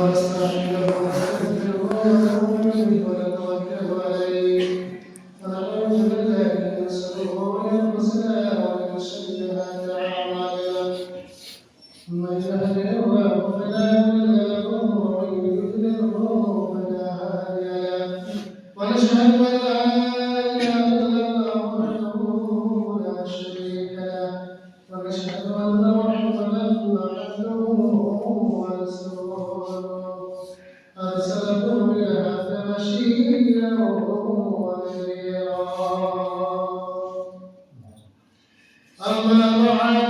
ونستعينه ونستغفره ونؤمن به ونتوكل عليه ونعوذ بالله من شرور انفسنا ومن سيئات اعمالنا من يهده الله فلا مضل له ومن يضلله فلا هادي له ونشهد ان لا اله الا الله وحده لا شريك له ونشهد ان محمدا عبده ورسوله ارسله بالهدى بشيرا ونذيرا اما بعد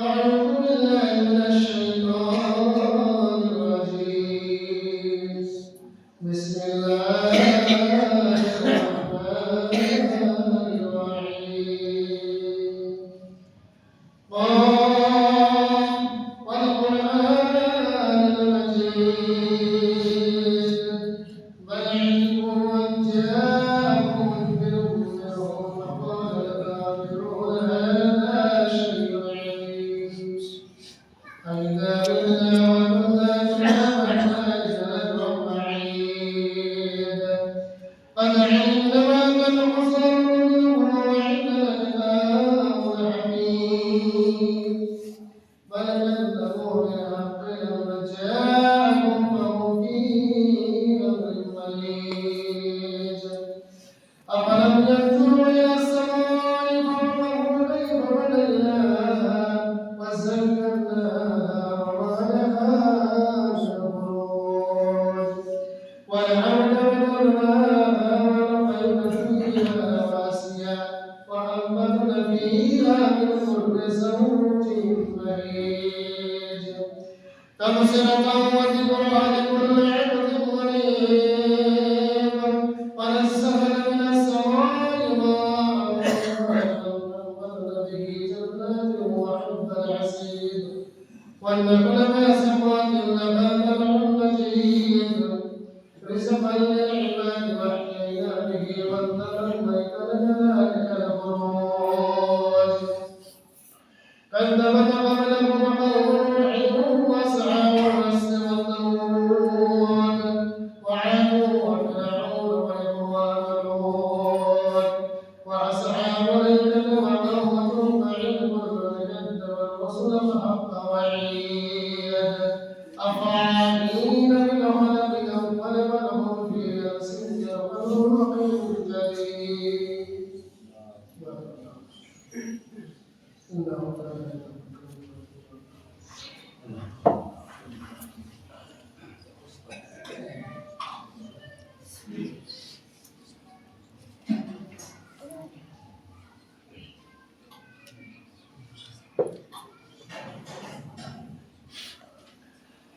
اعوذ بالله من الشيطان الرجيم بسم الله الرحمن الرحيم قاف والقرآن المجيد بل علموا أن جاءكم منذر منهم فقال الكافرون هذا شيء عجيب أإذا متنا وكنا ترابا ذلك لجرم بعيد قد علمنا ما تنقصر منهم وعندنا كتاب حميد بل كذبوا بالحق لما جاءهم فهم في أمر مريج أفلم ينظروا إلى السماء فوقهم كيف بنيناها وزيناها وما لها من فروج والأرض مددناها ونقينا فيها رواسي وأنبتنا فيها من كل زوج بهيج تبصرة وذكرى لكل عبد منيب ونزلنا من السماء ماء فأنبتنا به جنات وحب العسير والنخل باسقات لها طلع مجيد رزقا للعباد وأحيينا به والنخل بيتا كذلك الخروج كذبت قبلهم قوم نوح وأصحاب الرس والثمود وعاد وفرعون وإخوان لوط وأصحاب الأيكة وقوم تبع كل كذب الرسل فحق وعيد أفعالين بالخلق انقلب لهم في نفس يرقدون جديد إنه كان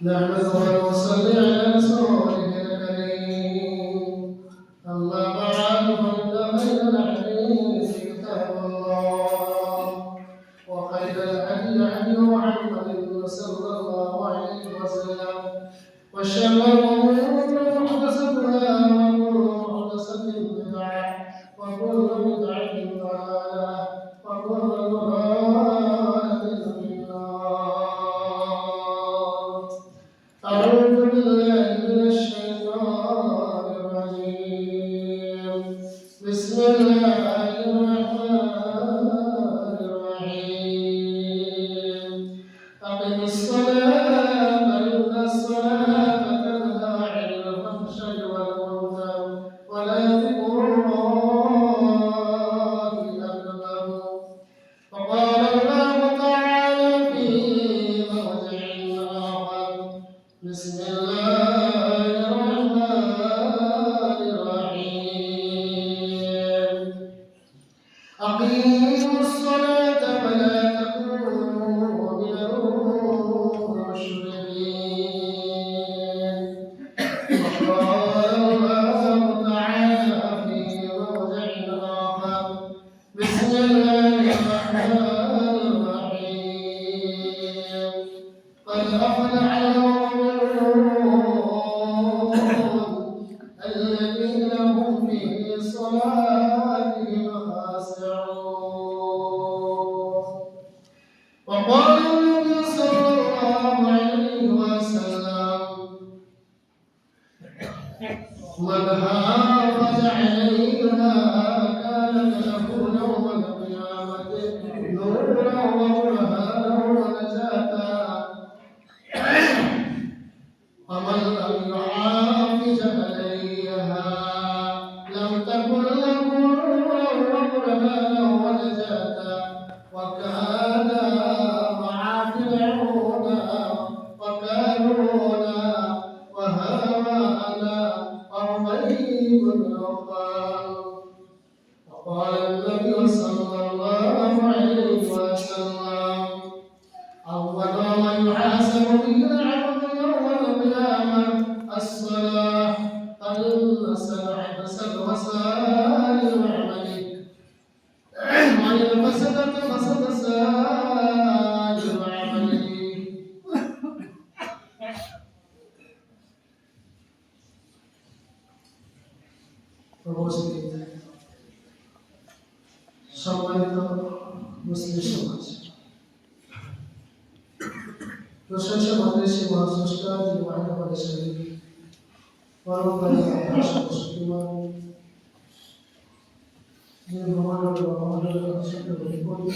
نحمده ونصلي على رسوله الكريم أما بعد فإن خير الحديث كتاب الله وخير الهدي هدي محمد صلى الله عليه وسلم وشر الأمور محدثاتها وكل محدثة بدعة وكل بدعة ضلالة وكل ضلالة في النار أعوذ بالله من الشيطان الرجيم بسم الله الرحمن الرحيم أقم الصلاة إن الصلاة تنهى عن الفحشاء والمنكر ولذكر الله أكبر وقال الله تعالى في موضع آخر بسم الله الرحمن الرحيم أقيموا الصلاة ولا تكونوا من المشركين وقال الله تعالى في موضع آخر بسم الله الرحمن الرحيم قد أفلح المؤمنون من حافظ عليها كانت له يوم القيامة نورا وبرهانا ونجاة ومن لم يحافظ عليها لم تكن له نورا وبرهانا ونجاة وكان مع فرعون وقارون وهامان وأبي بن خلف وقال النبي صلى الله عليه وسلم أول ما يحاسب به العبد يوم القيامة الصلاة فسد وسائر عمله وإن فسدت فسد سائر عمله সম্মানিত মুসলিম সমাজ প্রশংসা আমাদের সেই মহাস্রষ্টা যিনি মহানবাদের শরীর পরমকালী শক্তিমান যিনি ব্রহ্মাণ্ডের ব্রহ্মাণ্ডের অসংখ্য অধিপতি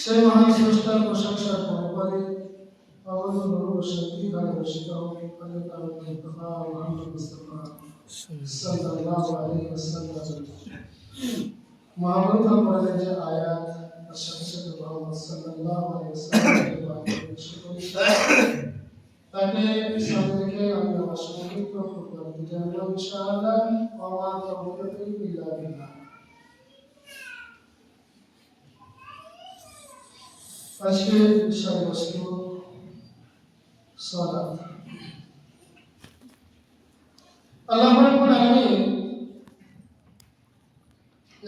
সেই মহাস্রষ্টার প্রশংসার পরপরে আমাদের নূর শক্তি দ্বারা বর্ষিত আল্লাহ তাআলার মুস্তাফা মুহাম্মদ মুস্তাফা সাল্লাল্লাহু আলাইহি ওয়াসাল্লাম মহাগ্রন্থ পড়ে যে আয়াত আশহাদু মুহাম্মদ সাল্লাল্লাহু আলাইহি ওয়াসাল্লাম তাকে সামনে রেখে আমি আমার সংক্ষিপ্ত প্রোগ্রাম দিতে আমরা ইনশাআল্লাহ ওয়া তাওফীকু ইল্লা বিল্লাহ। আজকে বিষয়বস্তু সালাত। আল্লাহ রাব্বুল আলামিন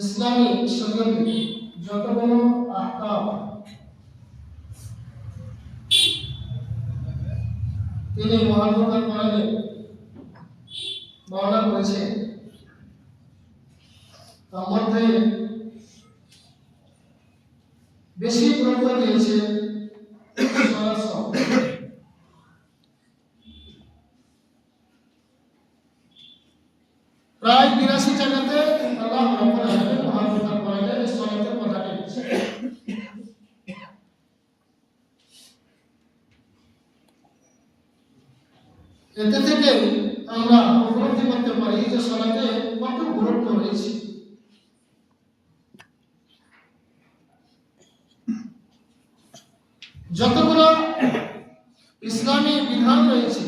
ইসলামী শরীয়তে যতগুলো আহকাম তিনি মহাগ্রন্থ কোরআনে বর্ণনা করেছেন তার মধ্যে বেশি গুরুত্ব দিয়েছে সালাত সম্পর্কে। প্রায় 82 জায়গাতে আল্লাহ রাব্বুল আলামিন মহাগ্রন্থ কোরআনে সালাতের কথা বলেছেন। এতে থেকে আমরা উপলব্ধি করতে পারি যে সালাতে কত গুরুত্ব রয়েছে। যতগুলো ইসলামী বিধান রয়েছে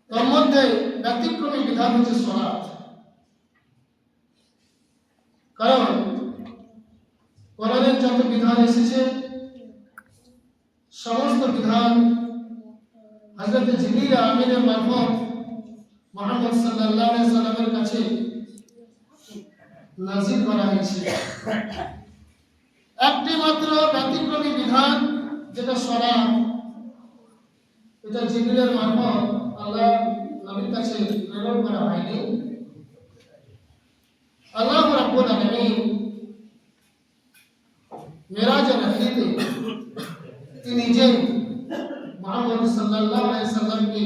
তার মধ্যে ব্যতিক্রমী বিধান হচ্ছে সালাত। কারণ কোরআনের যত বিধান এসেছে সমস্ত বিধান হযরত জিবরিল আমিনের মারফত মুহাম্মদ সাল্লাল্লাহু আলাইহি সাল্লামের কাছে নাযিল করা হয়েছে। একটি মাত্র ব্যতিক্রমী বিধান যেটা সালাত, এটা জিবরিলের মারফত আল্লাহ নবীর কাছে প্রেরণ করা হয়নি। আল্লাহ রাব্বুল আলামিন মেরাজের রাতে তিনি নিজে মুহাম্মদ সাল্লাল্লাহু আলাইহি সাল্লামকে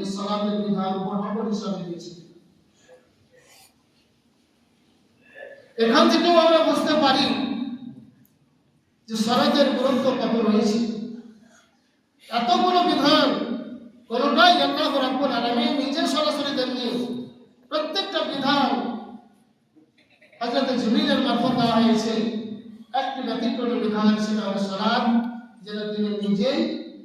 এই সালাতের বিধান উপহার হিসেবে দিয়েছেন। এখান থেকেও আমরা বুঝতে পারি যে সালাতের গুরুত্ব কত রয়েছে। এতগুলো বিধান কোনটাই আল্লাহ রাব্বুল আলামিন নিজে সরাসরি দেননি। প্রত্যেকটা বিধান হযরত জিবরিলের মারফত দেওয়া হয়েছে। একটি ব্যতিক্রমী বিধান সেটা হলো সালাত, যেটা তিনি নিজেই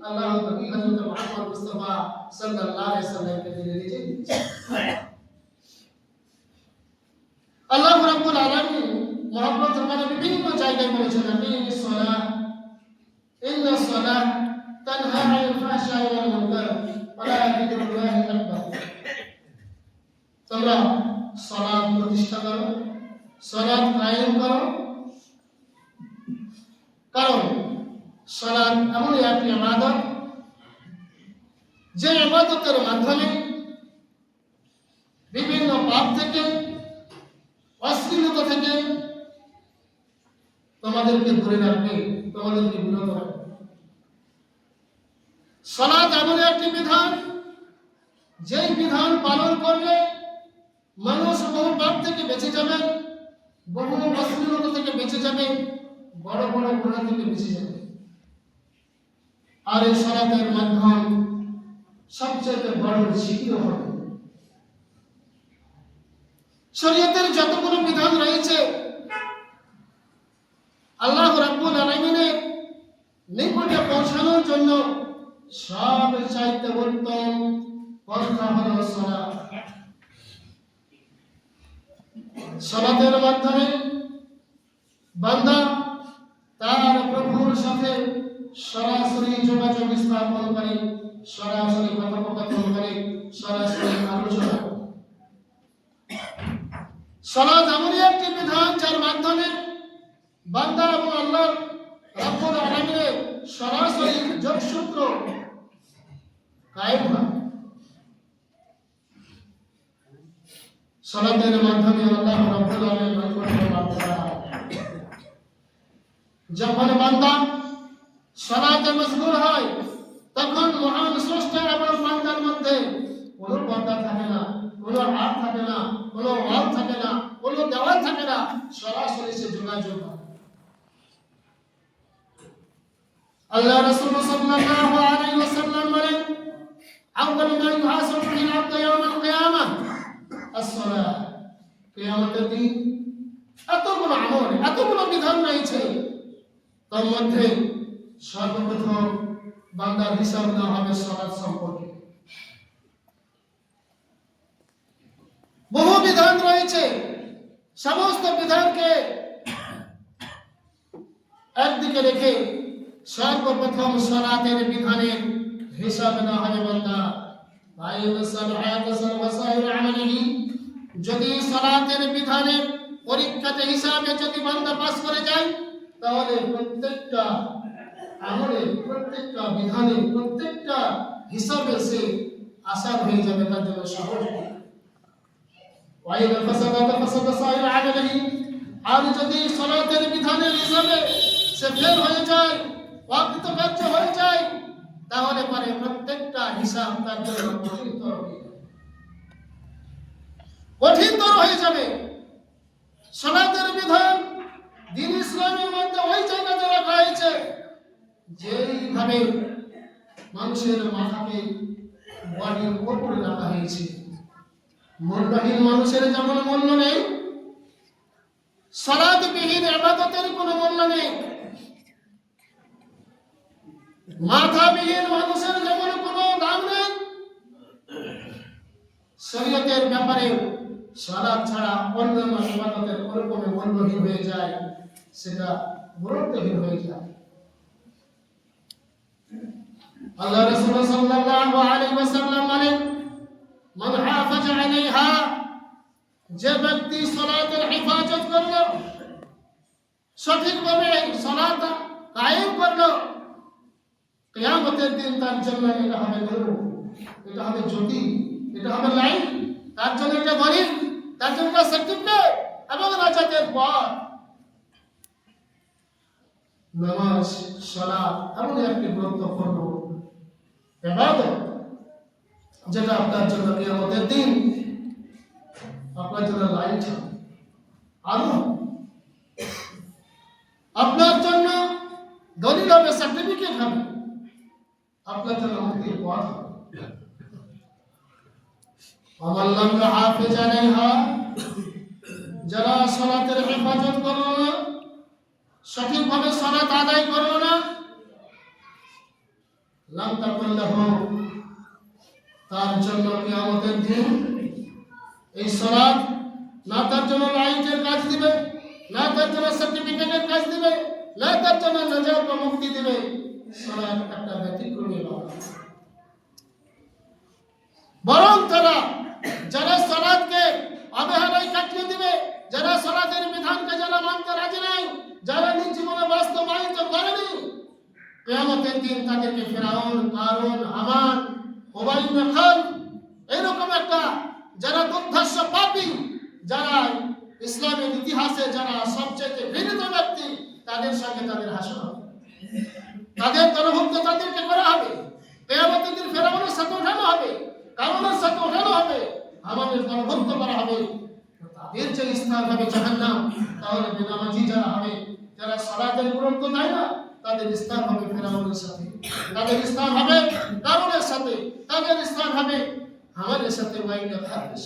আল্লাহ নবী হযরত মুহাম্মদ মুস্তাফা সাল্লাল্লাহু আলাইহি সাল্লামকে তিনি নিজেই দিয়েছেন। আল্লাহ রাব্বুল আলামিন মহাগ্রন্থ কোরআনে বিভিন্ন জায়গায় বলেছেন আকিমিস সালাহ ইন্নাস সালাহ তানহা আনিল ফাহশাই ওয়াল মুনকার ওয়া লা যিকরুল্লাহি আকবার। তোমরা সালাত প্রতিষ্ঠা করো, সালাত কায়েম করো। কারণ সালাত এমন একটি ইবাদত যে ইবাদতের মাধ্যমে বিভিন্ন পাপ থেকে অশ্লীলতা থেকে তোমাদেরকে দূরে রাখবে, তোমাদেরকে বিরত রাখবে। সালাত এমন একটি বিধান, যেই বিধান পালন করলে মানুষ বহু পাপ থেকে বেঁচে যাবে, বহু অশ্লীলতা থেকে বেঁচে যাবে, বড় বড় গুনাহ থেকে বেঁচে যাবে। আর এই সালাতের মাধ্যম সবচেয়ে বড় জিকির হবে। শরীয়তের যতগুলো বিধান রয়েছে আল্লাহ রাব্বুল আলামিনের নিকটে পৌঁছানোর জন্য সবচাইতে উত্তম পন্থা হলো সালাত। সালাতের মাধ্যমে বান্দা তার প্রভুর সাথে সরাসরি যোগাযোগ স্থাপন করে, সরাসরি কথোপকথন করে, সরাসরি আলোচনা করে। সালাত এমনই একটি বিধান যার মাধ্যমে বান্দা এবং আল্লাহ রাব্বুল আলামিনের সরাসরি যোগসূত্র কায়েম হয়। সালাতের মাধ্যমে আল্লাহ রাব্বুল আলামিনের নিকটে বান্দা যখন বান্দা সালাতে মশগুল হয়, তখন মহান স্রষ্টা এবং বান্দার মধ্যে কোনো পর্দা থাকে না, কোনো হাত থাকে না, কোনো ওয়াল থাকে না, কোনো দেওয়াল থাকে না, সরাসরি সে যোগাযোগ হয়। আল্লাহ রাসূল সাল্লাল্লাহু আলাইহি ওয়াসাল্লাম বলেন, আউয়ালু মা ইউহাসাবু বিল আবদি ইয়াওমাল কিয়ামাহ as-সালাত। কিয়ামতের দিন এতগুলো আমল, এতগুলো বিধান রয়েছে, তার মধ্যে সর্বপ্রথম বান্দার হিসাব নেওয়া হবে সালাত সম্পর্কে। বহু বিধান রয়েছে, সমস্ত বিধানকে একদিকে রেখে সর্বপ্রথম সালাতের বিধানের হিসাব নেওয়া হবে বান্দা। যদি সালাতের বিধানের পরীক্ষাতে হিসাবে যদি বান্দা পাস করে যায়, তাহলে প্রত্যেকটা আমলে, প্রত্যেকটা বিধানে, প্রত্যেকটা হিসাবে সে আসান হয়ে যাবে, তার জন্য সহজ হবে। আর যদি সালাতের বিধানের হিসাবে সে ফেল হয়ে যায়, অকৃতকার্য হয়ে যায়, তাহলে পরে প্রত্যেকটা হিসাব তার জন্য কঠিনতর হয়ে যাবে। সালাতের বিধান দ্বীন ইসলামের মধ্যে ওই জায়গাতে রাখা হয়েছে যেইভাবে মানুষের মাথাকে বডির উপরে রাখা হয়েছে। মূল্যহীন মানুষের যেমন মূল্য নেই, সালাতবিহীন ইবাদতের কোনো মূল্য নেই। মাথাবিহীন মানুষের যেমন কোনো দাম নেই, শরীয়তের ব্যাপারে সালাত ছাড়া অন্যান্য ইবাদতের ওরকম মূল্যহীন হয়ে যায়, সেটা গুরুত্বহীন হয়ে যায়। আল্লাহ রাসূল সাল্লাল্লাহু আলাইহি ওয়াসাল্লাম বলেন, মান হাফাজা আলাইহা, যে ব্যক্তি সালাতের হেফাজত করলো, সঠিকভাবে সালাত কায়েম করলো, কিয়ামতের দিন তার জন্য এটা হবে নূর, এটা হবে জ্যোতি, এটা হবে লাইট, তার জন্য এটা গরিব, তার জন্য এটা সার্টিফিকেট এবং রাজাতের পথ। নামাজ, সালাত এমন একটি গুরুত্বপূর্ণ ইবাদত যেটা আপনার জন্য কিয়ামতের দিন আপনার জন্য লাইট হবে, আলো, আপনার জন্য দলিল হবে, সার্টিফিকেট হবে, আপনার জন্য মুক্তির পথ হবে। আমাল্লাম হাফিজ আলাইহা, যারা সালাতের হেফাজত করলো না, সঠিকভাবে সালাত আদায় করলো না, লাম তাকুন লাহু, তার জন্য কিয়ামতের দিন এই সালাত না তার জন্য লাইটের কাজ দিবে, না তার জন্য সার্টিফিকেটের কাজ দিবে, না তার জন্য নাজাত বা মুক্তি দিবে। সালাত একটা ব্যতিক্রমী ইবাদত। বরং তারা যারা সালাতকে অবহেলায় কাটিয়ে দিবে, যারা সালাতের বিধানকে যারা মানতে রাজি নাই, যারা নিজ জীবনে বাস্তবায়িত করেনি, কিয়ামতের দিন তাদেরকে ফিরআউন, কারুন, হামান, উবাই ইবনে খালদ এরকম একটা যারা দুর্ধর্ষ পাপী, যারা ইসলামের ইতিহাসে যারা সবচেয়ে ঘৃণিত ব্যক্তি, তাদের সঙ্গে তাদের হাসর হবে, তাদের তরফভুক্ত তাদেরকে করা হবে, কিয়ামতের দিন ফেরাউনের সাথে ওঠানো হবে, কারণের সাথে ওঠানো হবে, আমাদের দলভুক্ত করা হবে। তাদের যে স্থান হবে জাহান্নাম, তাহলে বেনামাজি যারা হবে, যারা সালাতের গুরুত্ব দেয় না, তাদের স্থান হবে ফেরাউনের সাথে, তাদের স্থান হবে কারণের সাথে, তাদের স্থান হবে আমাদের সাথে ওয়াইনা খাবেশ।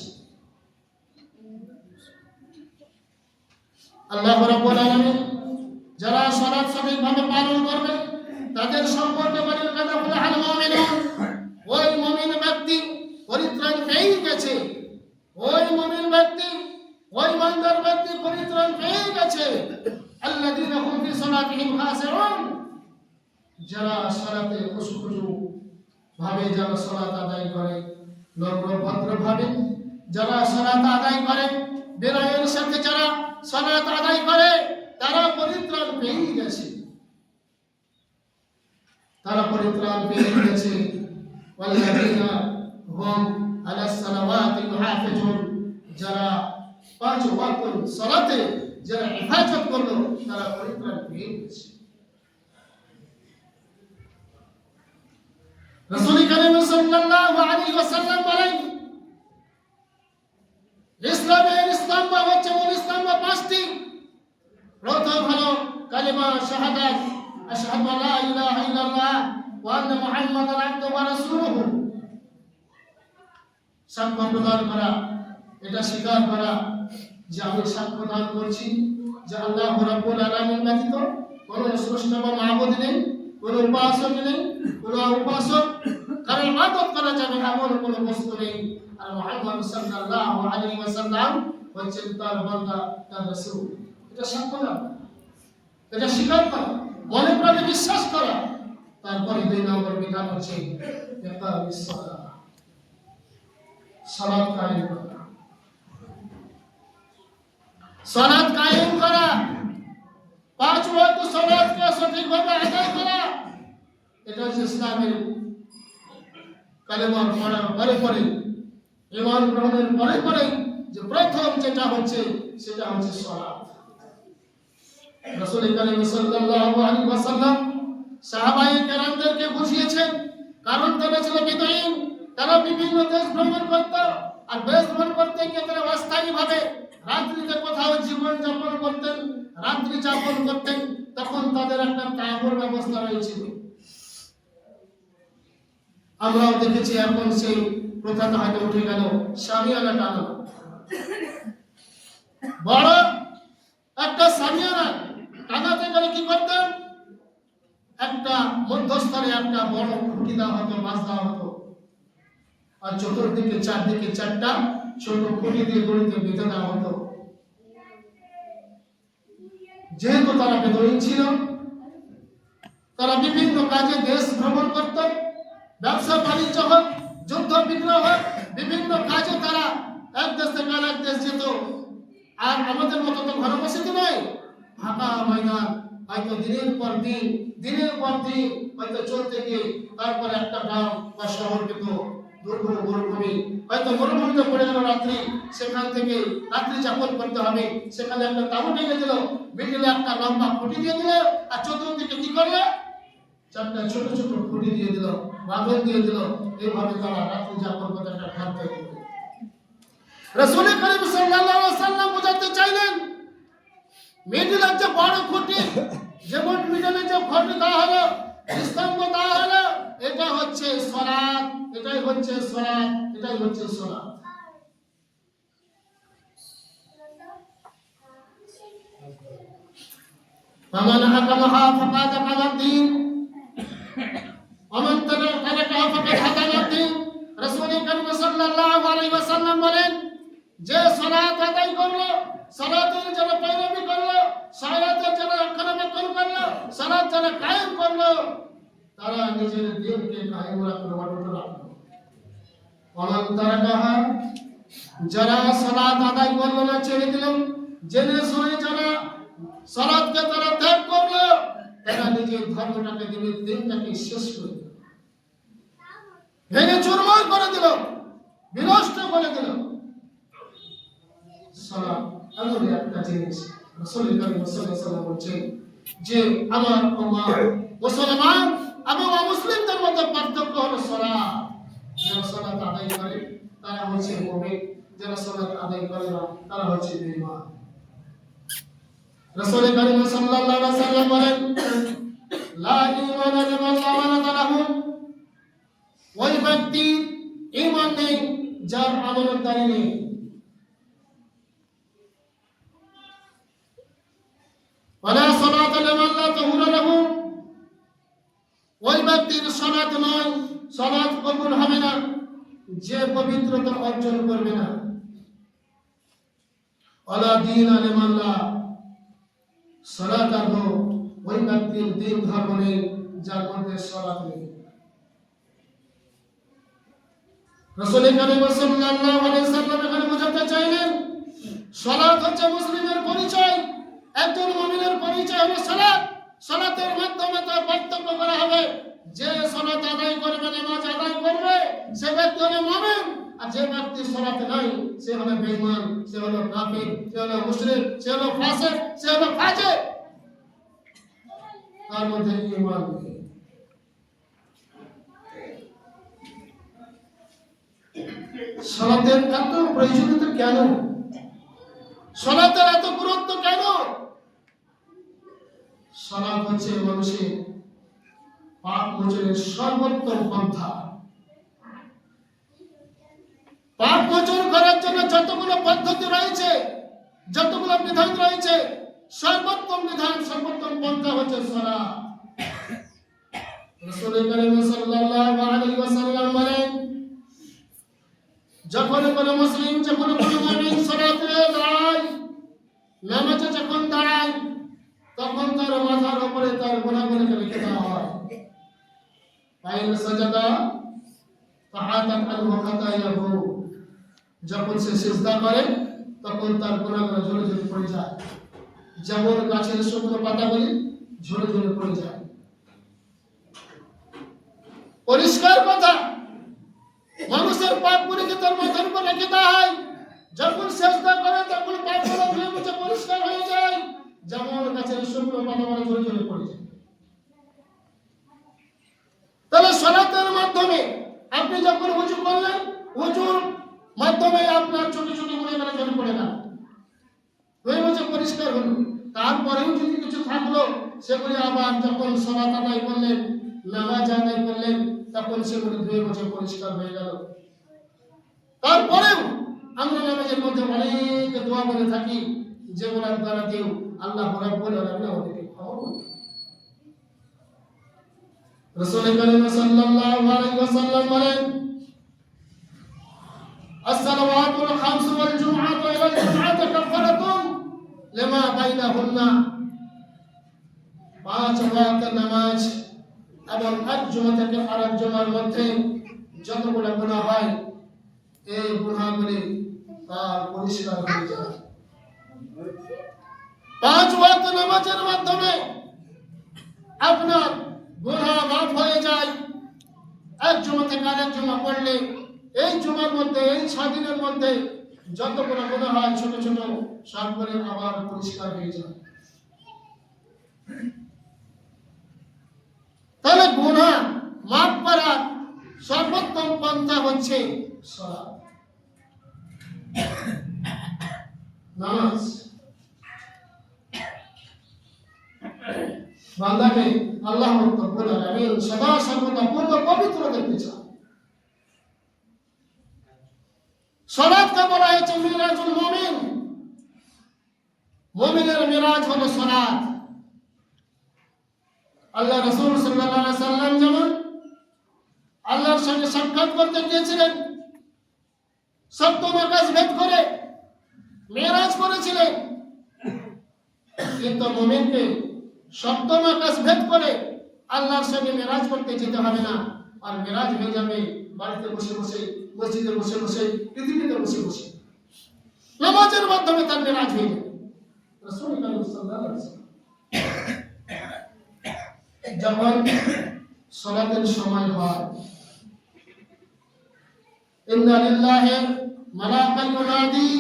আল্লাহ রাব্বুল আলামিন যারা সালাত সঠিকভাবে পালন করবে তাদের সম্পর্কে বলেন কথা বলে আল মুমিনুন, ওই মুমিন ব্যক্তি পরিত্রাণ পেয়ে গেছে, ওই মুমিন ব্যক্তি, ওই ইমানদার ব্যক্তি পরিত্রাণ পেয়ে গেছে। আল্লাযীনা হুম ফি সালাতিহিম খাশিউন, যারা সালাতে খুশখুশু ভাবে যারা সালাত আদায় করে, নম্র ভদ্র ভাবে যারা সালাত আদায় করে, বিনয়ের সাথে যারা সালাত আদায় করে, তারা পরিত্রাণ পেয়ে গেছে, তারা পরিত্রাণ পেয়ে গেছে। ওয়াল্লাযীনা হুম আলা সালাওয়াতি ইউহাফিজুন, যারা পাঁচ ওয়াক্ত সালাতে যারা হেফাজত করলো তারা পরিত্রাণ পেয়ে গেছে। রাসূল কারীম সাল্লাল্লাহু আলাইহি ওয়াসাল্লাম বলেন, ইসলামের স্তম্ভ হচ্ছে, মূল স্তম্ভ পাঁচটি। প্রথম হলো কালিমা শাহাদাত, আশহাদু আল্লা ইলাহা ইল্লাল্লাহ ওয়া আন্না মুহাম্মাদান আবদুহু ওয়া রাসূলুহু, সাক্ষ্য প্রদান করা, এটা স্বীকার করা যে আমি সাক্ষ্য প্রদান করছি যে আল্লাহ রাব্বুল আলামিন ব্যতীত কোনো স্রষ্টা বা মাবুদ নেই, কোনো উপাসক নেই, কোনো উপাসক কারণ ইবাদত করা যাবে এমন কোনো বস্তু নেই, আর মুহাম্মদ সাল্লাল্লাহু আলাইহি ওয়াসাল্লাম হচ্ছেন তার বান্দা, তার রাসূল। এটা সাক্ষ্য না, এটা স্বীকার করা, মনে প্রাণে বিশ্বাস করা। তারপরে দুই নম্বর বিধান হচ্ছে ইকামিস সালাহ, সালাত কায়েম করা, সালাত কায়েম করা, পাঁচ ওয়াক্ত সালাতকে সঠিকভাবে আদায় করা। এটা হচ্ছে ইসলামের কালেমা পড়ার পরে পরে, ঈমান গ্রহণের পরে পরে যে প্রথম যেটা হচ্ছে সেটা হচ্ছে সালাত। রাসূল কারীম সাল্লাল্লাহু আলাইহি ওয়াসাল্লাম সাহাবায়ে কেরামদেরকে বুঝিয়েছেন, কারণ তারা ছিল বিদঈন, তারা বিভিন্ন দেশ ভ্রমণ করত, আর দেশ ভ্রমণ করতে গিয়ে তারা অস্থায়ীভাবে রাত্রিতে কোথাও জীবন যাপন করতেন, রাত্রি যাপন করতেন, তখন তাদের একটা তাঁবুর ব্যবস্থা রয়েছিল। আমরাও দেখেছি এখন সেই প্রথাটা হয়তো উঠে গেল, শামিয়ানা টানা, বড় একটা শামিয়ানা টানাতে গেলে কি করতেন, একটা মধ্যস্থলে একটা বড় খুঁটি দেওয়া হতো, মাছ দেওয়া হতো, আর চতুর্দিকে চারদিকে চারটা ছোট খুঁটি দিয়ে গড়িতে বেঁধে দেওয়া হতো। যেহেতু তারা বেদুইন ছিল, তারা বিভিন্ন কাজে দেশ ভ্রমণ করত, ব্যবসা বাণিজ্য হোক, যুদ্ধ বিগ্রহ হোক, বিভিন্ন কাজে তারা এক দেশ থেকে আরেক দেশ যেত। আর আমাদের মতো তো ঘনবসতি নয়, ফাঁকা ময়দান, হয়তো দিনের পর দিন হয়তো চলতে গিয়ে তারপরে একটা গ্রাম বা শহর পেত দুর্গম মরুভূমি, হয়তো মরুভূমিতে পড়ে গেল রাত্রি, সেখান থেকে রাত্রি যাপন করতে হবে, সেখানে একটা তাঁবু টেনে দিল, মিডিলে একটা লম্বা খুঁটি দিয়ে দিল, আর চতুর্দিকে কি করলো, চারটা ছোট ছোট খুঁটি দিয়ে দিল, বাঁধন দিয়ে দিল, এইভাবে তারা রাত্রি যাপন করতে একটা ঘর তৈরি করল। রাসূল কারীম সাল্লাল্লাহু আলাইহি ওয়াসাল্লাম বোঝাতে চাইলেন, মিডিলের যে বড় খুঁটি, যেমন মিডিলে যে খুঁটি দেওয়া হলো, স্তম্ভ দেওয়া হলো, এটা হচ্ছে সালাত, এটাই হচ্ছে সালাত, এটাই হচ্ছে সালাত। ফামান হাকামাহা ফাকাদ হাকামাদ্দিন ওমান তারাকাহা ফাকাদ হাকামাদ্দিন। রাসূল কারীম সাল্লাল্লাহু আলাইহি ওয়াসাল্লাম বলেন, যে সালাত আদায় করলো, সালাতের যারা পয়রবি করলো, সালাতের যারা রক্ষণাবেক্ষণ করলো, সালাত যারা কায়েম করলো, তারা নিজের দিনকে কায়েম রাখলো, অটুট রাখলো। ওমান তারাকাহা, যারা সালাত আদায় করলো না, ছেড়ে দিল, জেনে শুনে যারা সালাতকে তারা ত্যাগ করলো, তারা নিজের ধর্মটাকে, নিজের দিনটাকে শেষ করে দিল, ভেঙে চুরমার করে দিল, বিনষ্ট করে দিল। সালাত এমন একটা জিনিস, রাসূল কারীম সাল্লাল্লাহু আলাইহি ওয়াসাল্লাম বলেছেন যে আমার উম্মাহ মুসলমান এবং অমুসলিমদের মধ্যে পার্থক্য হলো সালাত। যারা সালাত আদায় করে তারা হচ্ছে মুমিন, যারা সালাত আদায় করে না তারা হচ্ছে বেঈমান। রাসূল করিম সাল্লাল্লাহু আলাইহি ওয়াসাল্লাম বলেন, লা ঈমানা লিমান লা আমানাতা লাহু, ওই ব্যক্তি ঈমান নেই যার আমানতদারি নেই। ওয়ালা সালাতা লিমান লা তাহুরা লাহু, ওই ব্যক্তির সালাত নয়, সালাত কবুল হবে না যে পবিত্রতা অর্জন করবে না। ওয়ালা দীনা লিমান লা সালাতা লাহু, ওই ব্যক্তির দিন ধর্ম নেই যার মধ্যে সালাত নেই। রাসূল করিম সাল্লাল্লাহু আলাইহি ওয়াসাল্লাম এখানে বোঝাতে চাইলেন সালাত হচ্ছে মুসলিমের পরিচয়, একজন মুমিনের পরিচয় হলো সালাত। সালাতের মাধ্যমে তার পার্থক্য করা হবে, যে সালাত আদায় করবে, নামাজ আদায় করবে, সে ব্যক্তি হলো মুমিন, আর যে ব্যক্তি সালাত নাই সে হলো বেঈমান, সে হলো কাফির, সে হলো মুশরিক, সে হলো ফাসিক, সে হলো ফাজির, তার মধ্যে ঈমান নেই। সালাতের এত প্রয়োজনীয়তা কেন? সালাতের এত গুরুত্ব কেন? সালাত হচ্ছে মানুষের পাপ মোচনের সর্বোত্তম পন্থা। পাপ মোচন করার জন্য যতগুলো পদ্ধতি রয়েছে, যতগুলো বিধান রয়েছে, সর্বোত্তম বিধান, সর্বোত্তম পন্থা হচ্ছে সালাত। রাসূল করিম সাল্লাল্লাহু আলাইহি ওয়াসাল্লাম বলেন, যখন কোনো মুসলিম, যখন কোনো মুমিন সালাতে দাঁড়ায়, নামাজে যখন দাঁড়ায়, তখন তার মাথার উপরে তার গুনাহগুলোকে লিখে দেওয়া হয়। ফাইন সাজাদা ফাহাতাত আনহু খাতায়াহু, যখন সে সিজদা করে তখন তার গুনাহগুলো ঝরে ঝরে পড়ে যায়, যেমন গাছের শুকনো পাতাগুলি ঝরে ঝরে পড়ে যায়। পরিষ্কার কথা, মানুষের পাপগুলিকে তার মাথার উপর রেখে দেওয়া হয়, যখন সিজদা করে তখন পাপগুলো ধুয়ে মুছে পরিষ্কার হয়ে যায়, যেমন গাছের শুকনো পাতাগুলো ঝরে ঝরে পড়ে যায়। তাহলে সালাতের মাধ্যমে আপনি যখন ওযু করলেন, ওযুর মাধ্যমে আপনার ছোট ছোট গুনাহগুলো ঝরে পড়ে গেল, ধুয়ে মুছে পরিষ্কার হলো। তারপরেও যদি কিছু থাকলো, সেগুলি আবার যখন সালাত আদায় করলেন, নামাজ আদায় করলেন, তখন সেগুলি ধুয়ে মুছে পরিষ্কার হয়ে গেল। তারপরেও আমরা নামাজের মধ্যে অনেক দোয়া করে থাকি, যেগুলোর দ্বারা কেউ আল্লাহ রাব্বুল আলামিন আমাদেরকে ক্ষমা করবেন। রাসূল করিম সাল্লাল্লাহু আলাইহি ওয়াসাল্লাম বলেন, as-salawatul khams wal jum'atu ila al-jum'ati kafaratun lima bainahunna, 5 ওয়াক্ত নামাজ এবং এক জুমা থেকে আরেক জুমার মধ্যে যতগুলো গুনাহ হয়, এই গুনাহগুলি তার পরিষ্কার হয়ে যায়। 5 ওয়াক্ত নামাজের মাধ্যমে আপনার গুনাহ মাফ হয়ে যায়। এক জুমা থেকে আরেক জুমা পড়লে এই জুমার মধ্যে, এই 6 দিনের মধ্যে যতগুলো গুনাহ হয় ছোট ছোট, সবগুলো আবার পরিষ্কার হয়ে যায়। তাহলে গুনাহ মাফ করার সর্বোত্তম পন্থা হচ্ছে সালাত, নামাজ। বান্দাকে আল্লাহ রাব্বুল আলামিন সদা সর্বদা পূর্ণ পবিত্র দেখতে চান। সালাতকে বলা হয়েছে মিরাজুল মুমিন, মুমিনের মিরাজ হলো সালাত। আল্লাহ রাসূল সাল্লাল্লাহু আলাইহি ওয়াসাল্লাম যেমন আল্লাহর সঙ্গে সাক্ষাৎ করতে গিয়েছিলেন, সপ্তম আকাশ ভেদ করে মিরাজ করেছিলেন, কিন্তু মুমিনকে সপ্তম আকাশ ভেদ করে আল্লাহর সঙ্গে মিরাজ করতে যেতে হবে না, আর মিরাজ হয়ে যাবে বাড়িতে বসে বসে, মসজিদে বসে বসে, পৃথিবীতে বসে বসে। নামাজের মাধ্যমে তার মিরাজ হয়ে যাবে। রাসূল সাল্লাল্লাহু আলাইহি ওয়াসাল্লাম যখন সালাতের সময় হয়, ইন্না লিল্লাহি মালাকান ইউনাদি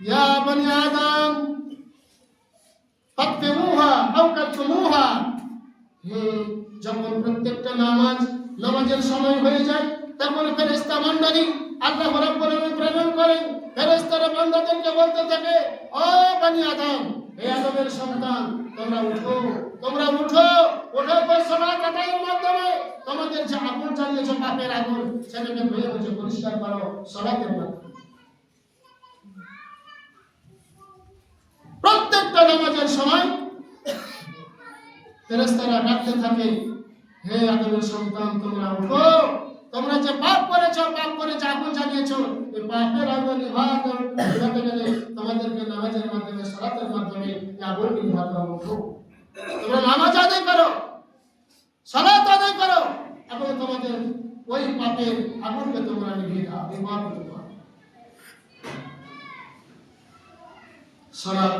ইয়া বনি আদম ফাত্তিমুহা আও কাতমুহা হে যখন প্রত্যেকটা নামাজের সময় হয়ে যায় তখন ফেরেশতা মণ্ডলী আল্লাহ রাব্বুল আলামিন প্রেরণ করেন। ফেরেশতারা বান্দাদেরকে বলতে থাকে, ও বনি আদম, হে আদমের সন্তান, তোমরা উঠো, ওঠার পর সালাত আদায়ের মাধ্যমে তোমাদের যে আগুন জ্বালিয়েছো পাপের আগুন, সেটাকে ধুয়ে মুছে পরিষ্কার করো সালাতের মাধ্যমে। প্রত্যেকটা নামাজের সময় ফেরেশতারা ডাকতে থাকে, হে আদমের সন্তান, তোমরা উঠো, তোমরা যে পাপ করেছো আগুন জ্বালিয়েছো, এই পাপের আগুন নিভাতে গেলে তোমাদেরকে নামাজের মাধ্যমে সালাতের মাধ্যমে এই আগুনকে নিভাতে হবে। উঠো, তোমরা নামাজ আদায় করো, সালাত আদায় করো, এবং তোমাদের ওই পাপের আগুনকে তোমরা নিভিয়ে দাও, নির্বাহ করতে পারো। সালাত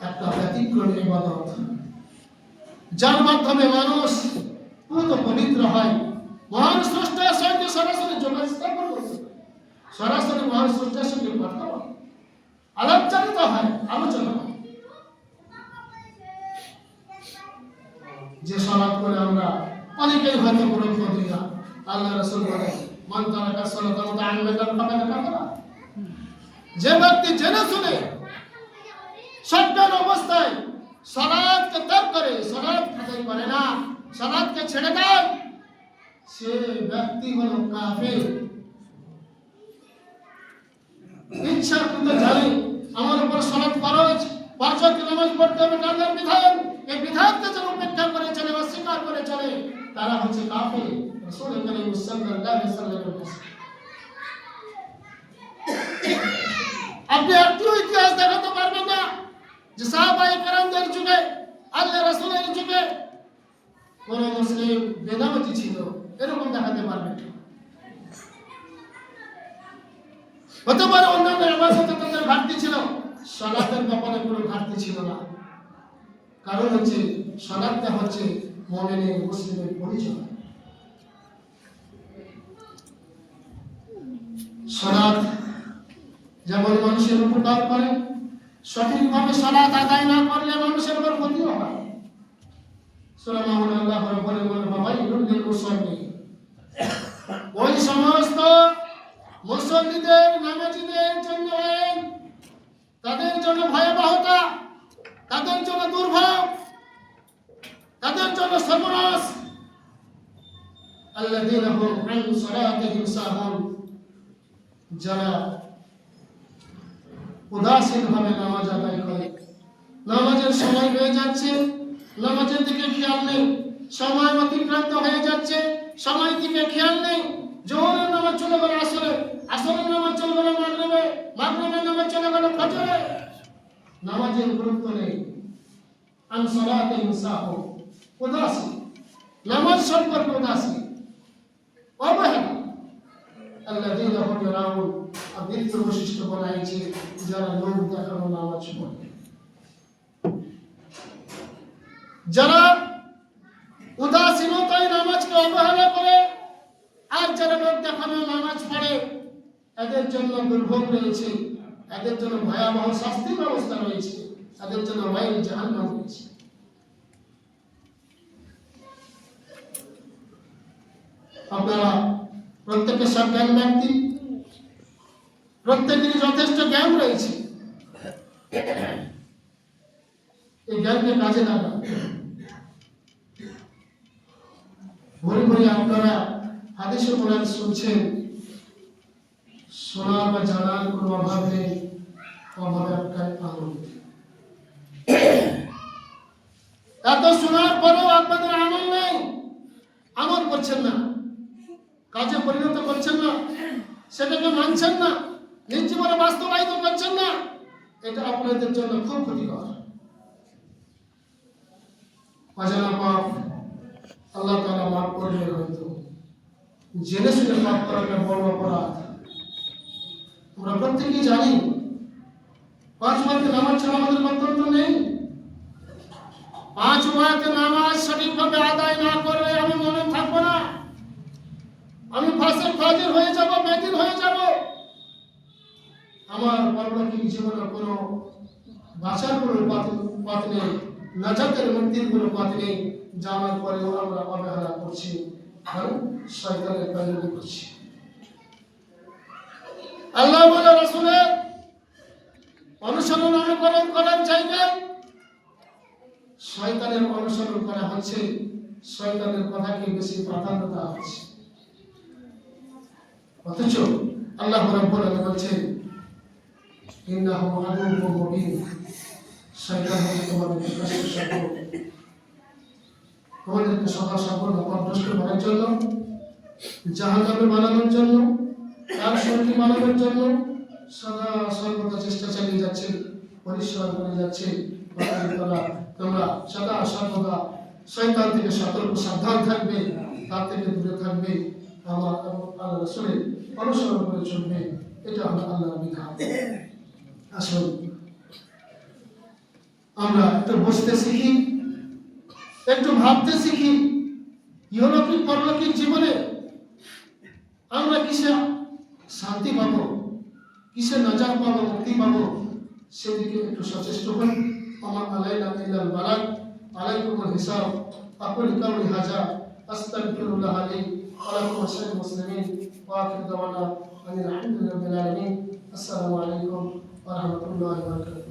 একটা ব্যতিক্রমী ইবাদত, যার মাধ্যমে মানুষ পুরো পবিত্র হয়, মহান স্রষ্টার সঙ্গে সরাসরি যোগাযোগ স্থাপন করতে পারে, সরাসরি মহান স্রষ্টার সঙ্গে কথা বলে, আলাপচারিত হয়, আলোচনা হয়। যে সালাত করে আমরা অনেকেই হয়তো গুরুত্ব দিই না। আল্লাহ রাসূল বলেন, মান তারাকা সালাতান মুতাআম্মিদান ফাকাদ কাফারা। যে ব্যক্তি জেনে শুনে সজ্ঞান অবস্থায় সালাতকে ত্যাগ করে, সালাত আদায় করে না, সালাতকে ছেড়ে দেয়, সে ব্যক্তি হলো কাফের। ইচ্ছাকৃত জানে আমার উপর সালাত ফরজ, পাঁচ ওয়াক্ত নামাজ পড়তে হবে, আল্লাহর বিধান, এই বিধানকে যারা উপেক্ষা করে চলে, অস্বীকার করে চলে, তারা হচ্ছে কাফের। রাসূল করিম সাল্লাল্লাহু আলাইহি ওয়াসাল্লাম আপনি একটু ইতিহাস দেখাতে পারবেন না যে সাহাবায়ে কেরামদের যুগে, আল্লাহ রাসূলের যুগে কোন মুসলিম বেদামতি ছিল, এরকম দেখাতে পারবেন না। হতে পারে অন্যান্য ইবাদতে তাদের ঘাটতি ছিল, সালাতের ব্যাপারে কোনো ঘাটতি ছিল না। কারণ হচ্ছে সালাতটা হচ্ছে মুমিনের, মুসলিমের পরিচয়। সালাত যেমন মানুষের উপকার করে, সঠিকভাবে সালাত আদায় না করলে মানুষের উপর ক্ষতিও হয়। সূরা মাউন আল্লাহ বলেন, ফাওয়াইলুল লিল মুসাল্লিন, ওই সমস্ত মুসল্লিদের, নামাজীদের জন্য তাদের জন্য ভয়াবহতা, তাদের জন্য দুর্ভোগ, তাদের জন্য সর্বনাশ। আল্লাযীনা হুম আন সালাতিহিম সাহুন, যারা উদাসীনভাবে নামাজ আদায় করে, নামাজের সময় হয়ে যাচ্ছে, নামাজের দিকে খেয়াল নেই, সময় অতিক্রান্ত হয়ে যাচ্ছে, সময় দিকে খেয়াল নেই, জোহরের নামাজ চলে গেল আসরে, আসরের নামাজ চলে গেল মাগরিবে, মাগরিবের নামাজ চলে গেল ফজরে, নামাজের গুরুত্ব নেই। আন সালাতিহিম সাহুন, উদাসীন, নামাজ সম্পর্কে উদাসীন, অবহেলা। আল্লাযীনা হুম ইয়ারাউন, আর দ্বিতীয় বৈশিষ্ট্য বলা হয়েছে যারা লোক দেখানো নামাজ পড়ে, যারা উদাসীনতায় নামাজকে অবহেলা করে, আর যারা লোক দেখানো নামাজ পড়ে, এদের জন্য দুর্ভোগ রয়েছে, এদের জন্য ভয়াবহ শাস্তির ব্যবস্থা রয়েছে, এদের জন্য ওয়াইল জাহান্নাম রয়েছে। আপনারা প্রত্যেকের সজ্ঞান ব্যক্তি, প্রত্যেকেরই যথেষ্ট জ্ঞান রয়েছে, এই জ্ঞানকে কাজে লাগান। ভুল করে আপনারা হাদিস ও কোরআন শুনছেন, শোনার বা জানার কোনো অভাব নেই, অভাবে আপনার আনন্দ। এত শোনার পরেও আপনাদের আমল নেই, আমল করছেন না, কাজে পরিণত করছেন না, সেটাকে মানছেন না, নিজ জীবনে বাস্তবায়িত করছেন না, এটা আপনাদের জন্য খুব ক্ষতিকর। অজানা পাপ আল্লাহ তাআলা মাফ করবেন হয়তো, জেনে শুনে পাপ করাটা বড় অপরাধ। আমরা প্রত্যেকেই জানি 5 ওয়াক্ত নামাজ ছাড়া আমাদের গত্যন্তর নেই। 5 ওয়াক্ত নামাজ সঠিকভাবে আদায় না করলে আমি মনে থাকবো না, আমি ফাসিক ফাজির হয়ে যাব, বেদিন হয়ে যাব, আমার পরলৌকিক জীবনে কোনো বাঁচার কোনো পথ নেই, নাজাতের মুক্তির কোনো পথ নেই, জানার পরেও আমরা অবহেলা করছি, কারণ শয়তানের প্রেরণা করছি। আল্লাহ বলে রাসূলের অনুসরণ অনুকরণ করার জায়গায় শয়তানের অনুসরণ করা হচ্ছে, শয়তানের কথাকে বেশি প্রাধান্য দেওয়া হচ্ছে। অথচ আল্লাহ রাব্বুল আলামিন বলছেন, ইন্নাহু আদুউম মুবিন, শয়তান হলো তোমাদের প্রকাশ্য শত্রু, তোমাদেরকে সদা সর্বদা পথভ্রষ্ট করার জন্য, জাহান্নামে বানানোর জন্য, তার সঙ্গী বানানোর জন্য সদা সর্বদা চেষ্টা চালিয়ে যাচ্ছে, পরিশ্রম করে যাচ্ছে। তোমরা সদা সর্বদা শয়তান থেকে সতর্ক সাবধান থাকবে, তার থেকে দূরে থাকবে, আমার আল্লাহ রাসূলের অনুসরণ করে চলবে। এটা হলো আল্লাহর বিধান। আসুন আমরা একটু বসতে শিখি, একটু ভাবতে শিখি, ইহলৌকিক পরলৌকিক জীবনে আমরা কিসে শান্তি পাবো, কিসে নাজাত পাবো, মুক্তি পাবো, সেদিকে একটু সচেষ্ট হন। আমার আলাইনা ইল্লাল বালাগ, আলাইকুমুল হিসাব। আকুলু কাউলি হাযা, আস্তাগফিরুল্লাহ লি ওয়া লাকুম ওয়া লিসাইরিল মুসলিমিন, ওয়া আখিরু দাওয়ানা আনিল হামদুলিল্লাহি রাব্বিল আলামিন। আসসালামু আলাইকুম ওয়া রাহমাতুল্লাহি ওয়া বারাকাতুহু।